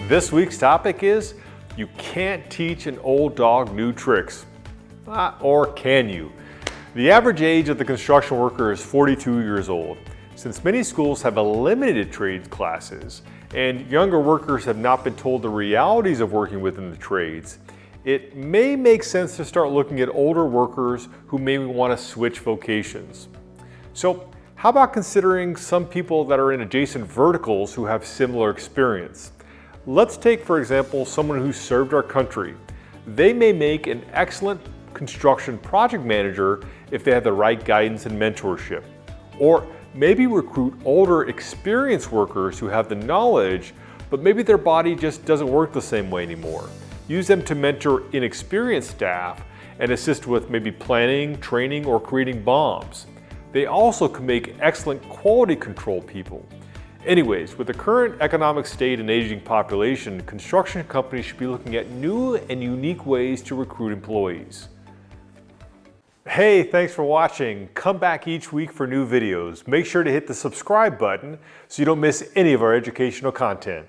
This week's topic is, you can't teach an old dog new tricks. Or can you? The average age of the construction worker is 42 years old. Since many schools have eliminated trades classes and younger workers have not been told the realities of working within the trades, it may make sense to start looking at older workers who may want to switch vocations. So how about considering some people that are in adjacent verticals who have similar experience? Let's take, for example, someone who served our country. They may make an excellent construction project manager if they have the right guidance and mentorship. Or maybe recruit older, experienced workers who have the knowledge, but maybe their body just doesn't work the same way anymore. Use them to mentor inexperienced staff and assist with maybe planning, training, or creating bombs. They also can make excellent quality control people. Anyways, with the current economic state and aging population, construction companies should be looking at new and unique ways to recruit employees. Hey, thanks for watching. Come back each week for new videos. Make sure to hit the subscribe button so you don't miss any of our educational content.